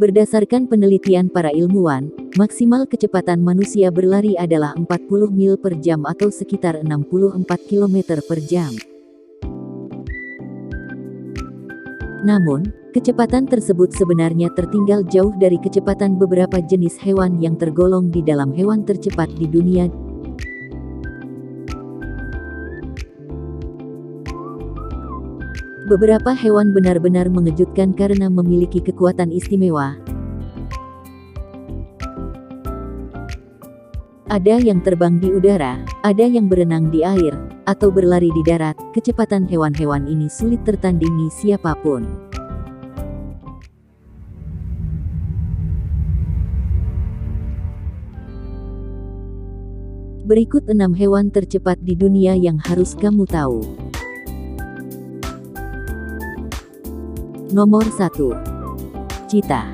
Berdasarkan penelitian para ilmuwan, maksimal kecepatan manusia berlari adalah 40 mil per jam atau sekitar 64 km per jam. Namun, kecepatan tersebut sebenarnya tertinggal jauh dari kecepatan beberapa jenis hewan yang tergolong di dalam hewan tercepat di dunia. Beberapa hewan benar-benar mengejutkan karena memiliki kekuatan istimewa. Ada yang terbang di udara, ada yang berenang di air, atau berlari di darat. Kecepatan hewan-hewan ini sulit tertandingi siapapun. Berikut 6 hewan tercepat di dunia yang harus kamu tahu. Nomor 1. Cheetah.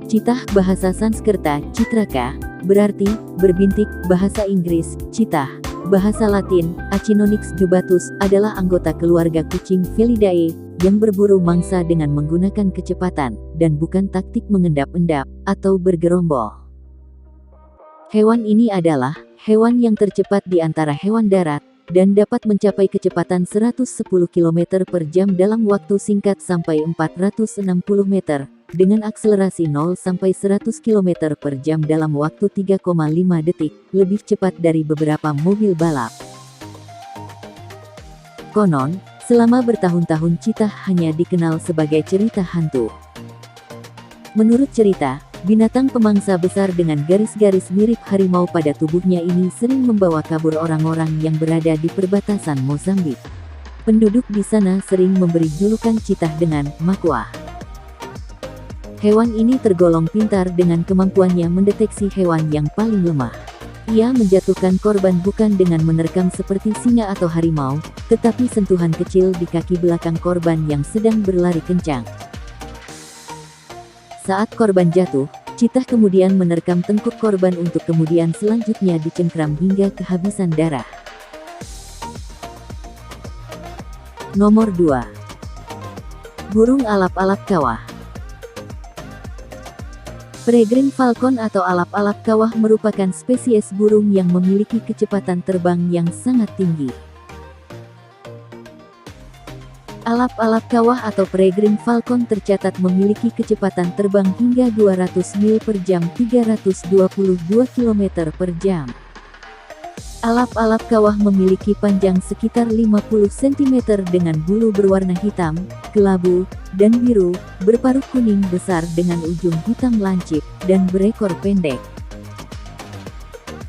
Cheetah bahasa Sanskerta, Citraka, berarti berbintik. Bahasa Inggris, cheetah, bahasa Latin, Acinonyx jubatus, adalah anggota keluarga kucing Felidae, yang berburu mangsa dengan menggunakan kecepatan, dan bukan taktik mengendap-endap, atau bergerombol. Hewan ini adalah hewan yang tercepat di antara hewan darat, dan dapat mencapai kecepatan 110 km per jam dalam waktu singkat sampai 460 meter, dengan akselerasi 0 sampai 100 km per jam dalam waktu 3,5 detik, lebih cepat dari beberapa mobil balap. Konon, selama bertahun-tahun cheetah hanya dikenal sebagai cerita hantu. Menurut cerita, binatang pemangsa besar dengan garis-garis mirip harimau pada tubuhnya ini sering membawa kabur orang-orang yang berada di perbatasan Mozambik. Penduduk di sana sering memberi julukan cheetah dengan makwa. Hewan ini tergolong pintar dengan kemampuannya mendeteksi hewan yang paling lemah. Ia menjatuhkan korban bukan dengan menerkam seperti singa atau harimau, tetapi sentuhan kecil di kaki belakang korban yang sedang berlari kencang. Saat korban jatuh, cheetah kemudian menerkam tengkuk korban untuk kemudian selanjutnya dicengkram hingga kehabisan darah. Nomor 2. Burung alap-alap kawah. Peregrine falcon atau alap-alap kawah merupakan spesies burung yang memiliki kecepatan terbang yang sangat tinggi. Alap-alap kawah atau peregrine falcon tercatat memiliki kecepatan terbang hingga 200 mil per jam 322 km per jam. Alap-alap kawah memiliki panjang sekitar 50 cm dengan bulu berwarna hitam, kelabu, dan biru, berparuh kuning besar dengan ujung hitam lancip, dan berekor pendek.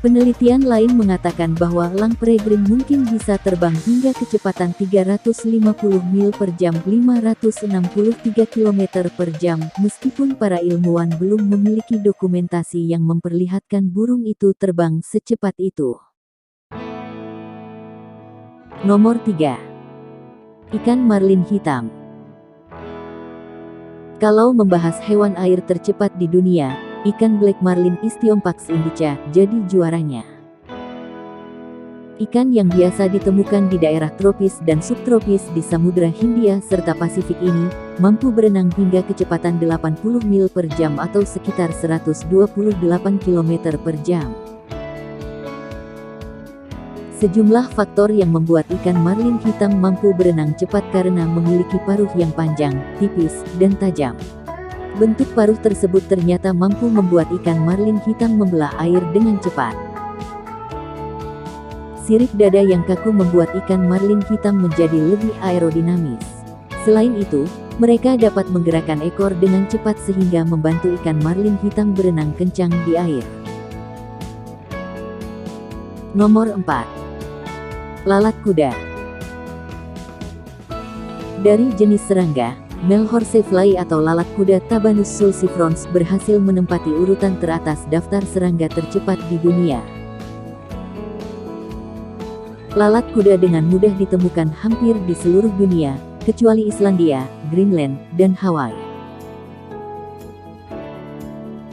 Penelitian lain mengatakan bahwa elang peregrine mungkin bisa terbang hingga kecepatan 350 mil per jam 563 km per jam, meskipun para ilmuwan belum memiliki dokumentasi yang memperlihatkan burung itu terbang secepat itu. Nomor 3. Ikan marlin hitam. Kalau membahas hewan air tercepat di dunia, ikan black marlin Istiompax indica jadi juaranya. Ikan yang biasa ditemukan di daerah tropis dan subtropis di Samudra Hindia serta Pasifik ini, mampu berenang hingga kecepatan 80 mil per jam atau sekitar 128 km per jam. Sejumlah faktor yang membuat ikan marlin hitam mampu berenang cepat karena memiliki paruh yang panjang, tipis, dan tajam. Bentuk paruh tersebut ternyata mampu membuat ikan marlin hitam membelah air dengan cepat. Sirip dada yang kaku membuat ikan marlin hitam menjadi lebih aerodinamis. Selain itu, mereka dapat menggerakkan ekor dengan cepat sehingga membantu ikan marlin hitam berenang kencang di air. Nomor 4. Lalat kuda. Dari jenis serangga, Male horsefly atau lalat kuda Tabanus sulcifrons berhasil menempati urutan teratas daftar serangga tercepat di dunia. Lalat kuda dengan mudah ditemukan hampir di seluruh dunia, kecuali Islandia, Greenland, dan Hawaii.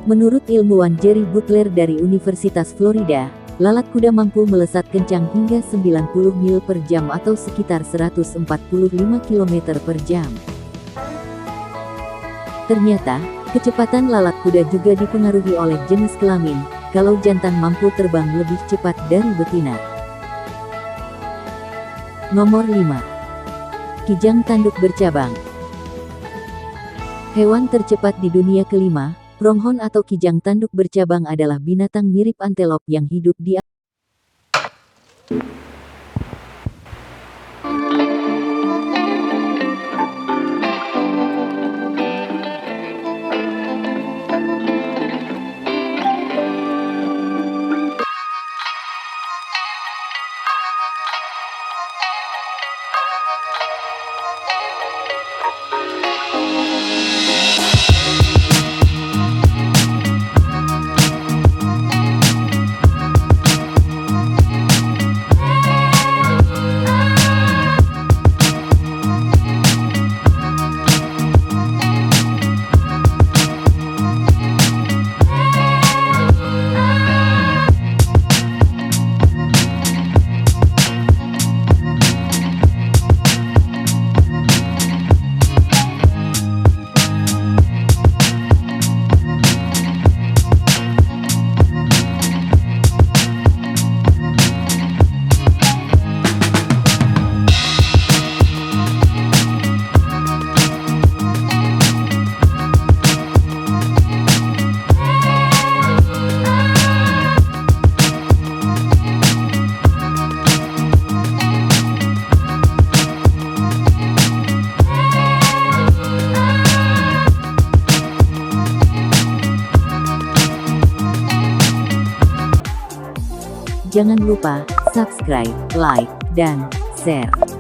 Menurut ilmuwan Jerry Butler dari Universitas Florida, lalat kuda mampu melesat kencang hingga 90 mil per jam atau sekitar 145 km per jam. Ternyata, kecepatan lalat kuda juga dipengaruhi oleh jenis kelamin, kalau jantan mampu terbang lebih cepat dari betina. Nomor 5. Kijang tanduk bercabang. Hewan tercepat di dunia kelima, pronghorn atau kijang tanduk bercabang adalah binatang mirip antelop yang hidup di Jangan lupa subscribe, like, dan share.